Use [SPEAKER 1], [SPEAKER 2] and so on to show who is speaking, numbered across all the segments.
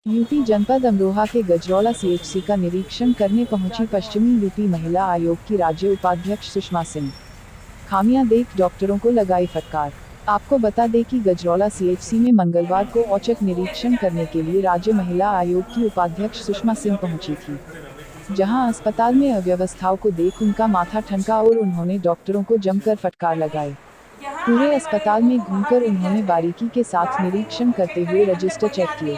[SPEAKER 1] UP जनपद अमरोहा के Gajraula CHC का निरीक्षण करने पहुंची पश्चिमी यूपी महिला आयोग की राज्य उपाध्यक्ष सुषमा सिंह। खामियां देख डॉक्टरों को लगाई फटकार। आपको बता दें कि गजरौला सीएचसी में मंगलवार को औचक निरीक्षण करने के लिए राज्य महिला आयोग की उपाध्यक्ष सुषमा सिंह पहुंची थी, जहां अस्पताल में अव्यवस्थाओं को देख उनका माथा ठनका और उन्होंने डॉक्टरों को जमकर फटकार लगाई। पूरे अस्पताल में घूमकर उन्होंने बारीकी के साथ निरीक्षण करते हुए रजिस्टर चेक किए।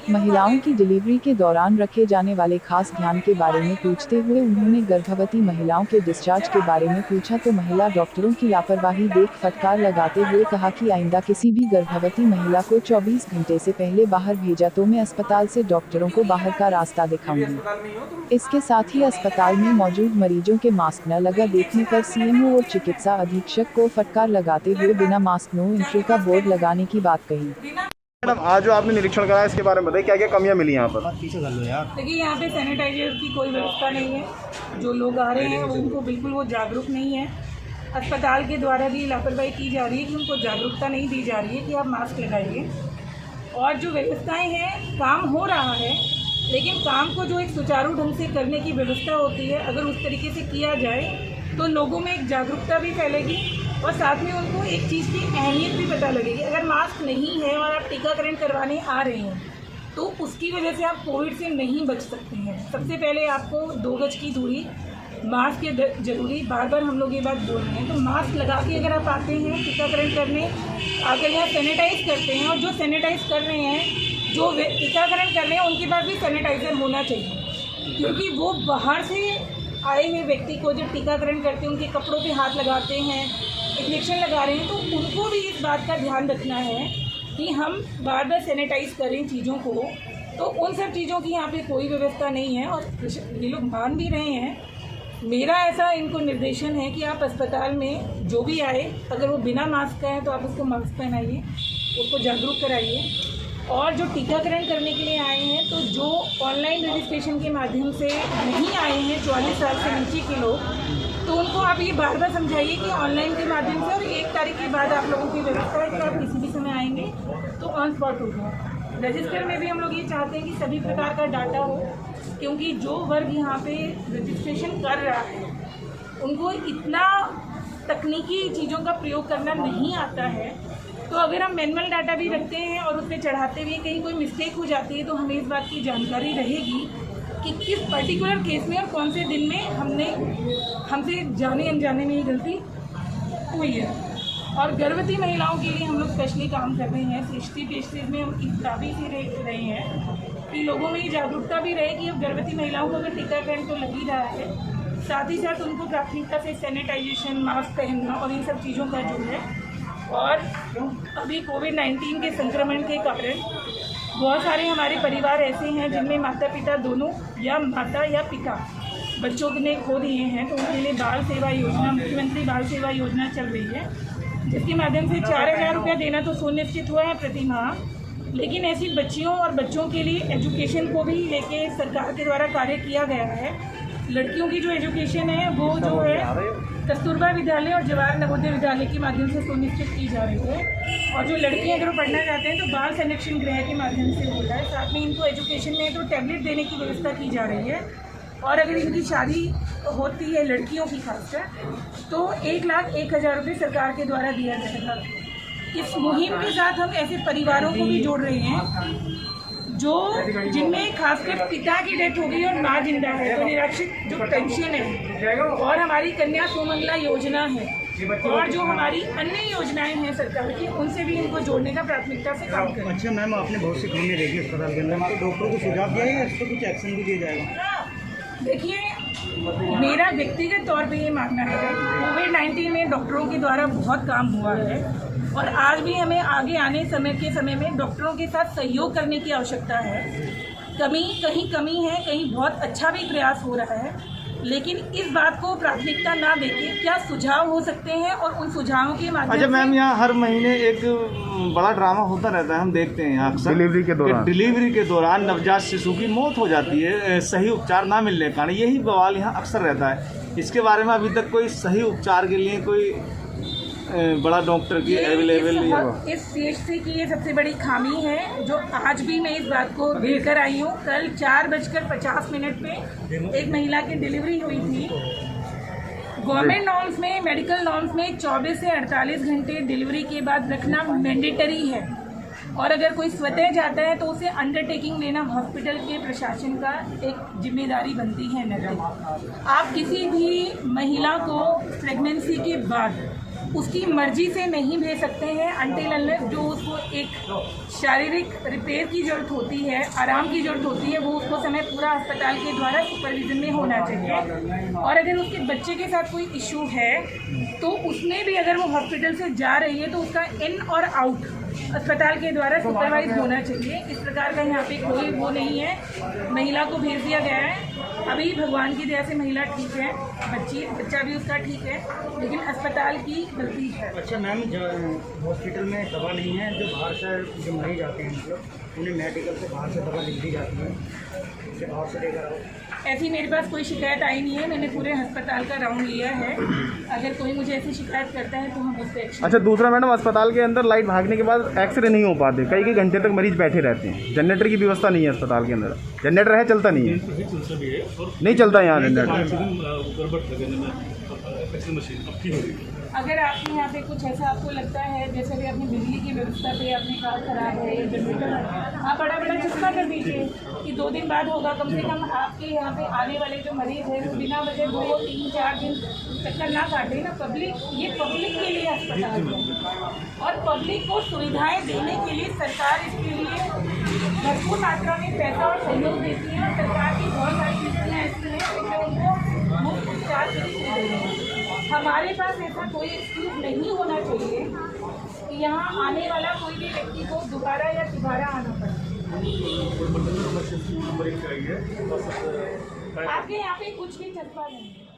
[SPEAKER 1] महिलाओं की डिलीवरी के दौरान रखे जाने वाले खास ध्यान के बारे में पूछते हुए उन्होंने गर्भवती महिलाओं के डिस्चार्ज के बारे में पूछा तो महिला डॉक्टरों की लापरवाही देख फटकार लगाते हुए कहा कि आइंदा किसी भी गर्भवती महिला को 24 घंटे से पहले बाहर भेजा तो मैं अस्पताल से डॉक्टरों को बाहर का रास्ता दिखाऊंगी। इसके साथ ही अस्पताल में मौजूद मरीजों के मास्क न लगा देखने पर सीएमओ और चिकित्सा अधीक्षक को फटकार लगाते हुए बिना मास्क नो एंट्री का बोर्ड लगाने की बात कही।
[SPEAKER 2] मैडम, आज जो आपने निरीक्षण कराया इसके बारे में बताइए, क्या क्या कमियां मिली यहाँ पर?
[SPEAKER 3] देखिए, यहाँ पे सैनिटाइजर की कोई व्यवस्था नहीं है। जो लोग आ रहे हैं उनको बिल्कुल वो जागरूक नहीं है। अस्पताल के द्वारा भी लापरवाही की जा रही है कि उनको जागरूकता नहीं दी जा रही है कि आप मास्क लगाइए। और जो व्यवस्थाएं हैं, काम हो रहा है, लेकिन काम को जो एक सुचारू ढंग से करने की व्यवस्था होती है, अगर उस तरीके से किया जाए तो लोगों में एक जागरूकता भी फैलेगी और साथ में उनको एक चीज़ की अहमियत भी पता लगेगी। अगर मास्क नहीं है और आप टीकाकरण करवाने आ रहे हैं तो उसकी वजह से आप कोविड से नहीं बच सकते हैं। सबसे पहले आपको 2 गज की दूरी, मास्क जरूरी, बार बार हम लोग ये बात बोल रहे हैं। तो मास्क लगा के अगर आप आते हैं टीकाकरण करने, आकर यहाँ सैनिटाइज करते हैं और जो सैनिटाइज कर रहे हैं, जो टीकाकरण कर रहे हैं, उनके पास भी सैनिटाइज़र होना चाहिए, क्योंकि वो बाहर से आए हुए व्यक्ति को जब टीकाकरण करते हैं उनके कपड़ों पे हाथ लगाते हैं, इंजेक्शन लगा रहे हैं, तो उनको भी इस बात का ध्यान रखना है कि हम बार बार सैनिटाइज करें चीज़ों को। तो उन सब चीज़ों की यहाँ पे कोई व्यवस्था नहीं है और ये लोग मान भी रहे हैं। मेरा ऐसा इनको निर्देशन है कि आप अस्पताल में जो भी आए, अगर वो बिना मास्क का है तो आप उसको मास्क पहनाइए, उसको जागरूक कराइए। और जो टीकाकरण करने के लिए आए हैं, तो जो ऑनलाइन रजिस्ट्रेशन के माध्यम से नहीं आए हैं 44 साल से नीचे के लोग, तो उनको आप ये बार बार समझाइए कि ऑनलाइन के माध्यम से और 1 तारीख के बाद आप लोगों की व्यवस्था है कि आप किसी भी समय आएंगे तो ऑन स्पॉट होगा। रजिस्टर में भी हम लोग ये चाहते हैं कि सभी प्रकार का डाटा हो, क्योंकि जो वर्ग यहाँ पे रजिस्ट्रेशन कर रहा है उनको इतना तकनीकी चीज़ों का प्रयोग करना नहीं आता है। तो अगर हम मैनुअल डाटा भी रखते हैं और उस पर चढ़ाते हुए कहीं कोई मिस्टेक हो जाती है तो हमें इस बात की जानकारी रहेगी कि किस पर्टिकुलर केस में और कौन से दिन में हमसे जाने अनजाने में ये गलती हुई है। और गर्भवती महिलाओं के लिए हम लोग स्पेशली काम कर रहे हैं। सृष्टि पेशेज में हम इस दावे से रहे हैं कि लोगों में ये जागरूकता भी रहे कि अब गर्भवती महिलाओं को अगर टीकाकरण तो लग ही रहा है, साथ ही साथ उनको प्राथमिकता से सैनिटाइजेशन, मास्क पहनना और इन सब चीज़ों का जो है। और अभी कोविड-19 के संक्रमण के कारण बहुत सारे हमारे परिवार ऐसे हैं जिनमें माता पिता दोनों या माता या पिता बच्चों ने खो दिए हैं, तो उनके लिए बाल सेवा योजना, मुख्यमंत्री बाल सेवा योजना चल रही है, जिसके माध्यम से 4000 रुपया देना तो सुनिश्चित हुआ है प्रति माह। लेकिन ऐसी बच्चियों और बच्चों के लिए एजुकेशन को भी लेके सरकार के द्वारा कार्य किया गया है। लड़कियों की जो एजुकेशन है वो जो है कस्तूरबा विद्यालय और जवाहर नवोदय विद्यालय के माध्यम से सुनिश्चित की जा रही है। और जो लड़कियां अगर वो पढ़ना चाहते हैं तो बाल संरक्षण गृह के माध्यम से हो रहा है। साथ में इनको एजुकेशन में तो टैबलेट देने की व्यवस्था की जा रही है। और अगर इनकी शादी होती है लड़कियों की खासकर, तो 1,01,000 रुपये सरकार के द्वारा दिया जाएगा। इस मुहिम के साथ हम ऐसे परिवारों को भी जोड़ रहे हैं जो जिनमें खासकर पिता की डेथ हो गई और माँ जिंदा है, तो निराश्रित जो पेंशन है, और हमारी कन्या सुमंगला योजना है, और जो हमारी अन्य योजनाएं हैं सरकार की, उनसे भी इनको जोड़ने का प्राथमिकता से काम करें।
[SPEAKER 4] अच्छा मैम, आपने बहुत सी खामियां देखी अस्पताल के अंदर, तो डॉक्टर को सुझाव दिया है, इस पर कुछ एक्शन भी लिया जाएगा?
[SPEAKER 3] देखिए, मेरा व्यक्तिगत तौर पे ये मानना है कोविड-19 में डॉक्टरों के द्वारा बहुत काम हुआ है और आज भी हमें आगे आने समय में डॉक्टरों के साथ सहयोग करने की आवश्यकता है। कहीं कमी है, कहीं बहुत अच्छा भी प्रयास हो रहा है, लेकिन इस बात को प्राथमिकता ना देके क्या सुझाव हो सकते हैं और उन सुझावों के माध्यम
[SPEAKER 2] अच्छा मैम, यहाँ हर महीने एक बड़ा ड्रामा होता रहता है, हम देखते हैं अक्सर डिलीवरी के दौरान नवजात शिशु की मौत हो जाती है सही उपचार ना मिलने के कारण। यही बवाल यहाँ अक्सर रहता है। इसके बारे में अभी तक कोई सही उपचार के लिए कोई बड़ा डॉक्टर की अवेलेबल नहीं हुआ।
[SPEAKER 3] इस CHC की ये सबसे बड़ी खामी है, जो आज भी मैं इस बात को लेकर आई हूँ। कल 4:50 पे एक महिला की डिलीवरी हुई थी। गवर्नमेंट नॉर्म्स में, मेडिकल नॉर्म्स में 24 से 48 घंटे डिलीवरी के बाद रखना मैंडेटरी है, और अगर कोई स्वतः जाता है तो उसे अंडरटेकिंग लेना हॉस्पिटल के प्रशासन का एक जिम्मेदारी बनती है। नैतिक आप किसी भी महिला को प्रेगनेंसी के बाद उसकी मर्जी से नहीं भेज सकते हैं, अनटिल अनलेस जो उसको एक शारीरिक रिपेयर की ज़रूरत होती है, आराम की ज़रूरत होती है, वो उसको समय पूरा अस्पताल के द्वारा सुपरविजन में होना चाहिए। और अगर उसके बच्चे के साथ कोई इशू है तो उसमें भी अगर वो हॉस्पिटल से जा रही है तो उसका इन और आउट अस्पताल के द्वारा सुपरवाइज होना चाहिए। इस प्रकार का यहाँ पे कोई वो नहीं है, महिला को भेज दिया गया है। अभी भगवान की दया से महिला ठीक है, बच्चा भी उसका ठीक है, लेकिन अस्पताल की गलती है।
[SPEAKER 4] अच्छा मैम, जो हॉस्पिटल में दवा नहीं है, जो बाहर से जो मरीज आते हैं मतलब उन्हें मेडिकल से बाहर से दवा लिख दी जाती है, उसे बाहर से लेकर आओ।
[SPEAKER 3] ऐसी मेरे पास कोई शिकायत आई नहीं है, मैंने पूरे अस्पताल का राउंड लिया है। अगर कोई मुझे ऐसी शिकायत करता है तो हम उस पर एक्शन।
[SPEAKER 5] अच्छा, दूसरा मैडम, अस्पताल के अंदर लाइट भागने के बाद एक्सरे नहीं हो पाते, कई घंटे तक मरीज बैठे रहते हैं। जनरेटर की व्यवस्था नहीं है अस्पताल के अंदर। जनरेटर है, चलता नहीं है, नहीं चलता यहाँ जनरेटर।
[SPEAKER 3] अगर आपके यहाँ पे कुछ ऐसा आपको लगता है, जैसे कि अपनी बिजली की व्यवस्था पे आपने कहा खराब है, जनरेटर, आप बड़ा चस्पा कर दीजिए कि 2 दिन बाद होगा। कम से कम आपके यहाँ पे आने वाले जो मरीज हैं वो बिना वजह 2, 3, 4 दिन चक्कर ना काटे ना। ये पब्लिक के लिए अस्पताल है, और पब्लिक को सुविधाएं देने के लिए सरकार इसके लिए भरपूर मात्रा में पैसा और सहयोग देती है। और सरकार की बहुत सारी नीतियाँ ऐसी हैं जिसमें उनको मुफ्त उपचार के लिए दे रही है। हमारे पास ऐसा कोई एक्सक्यूज नहीं होना चाहिए कि यहाँ आने वाला कोई भी व्यक्ति को दोबारा या तिबारा आना पड़े। आपके यहाँ पे कुछ भी चस्पा नहीं है।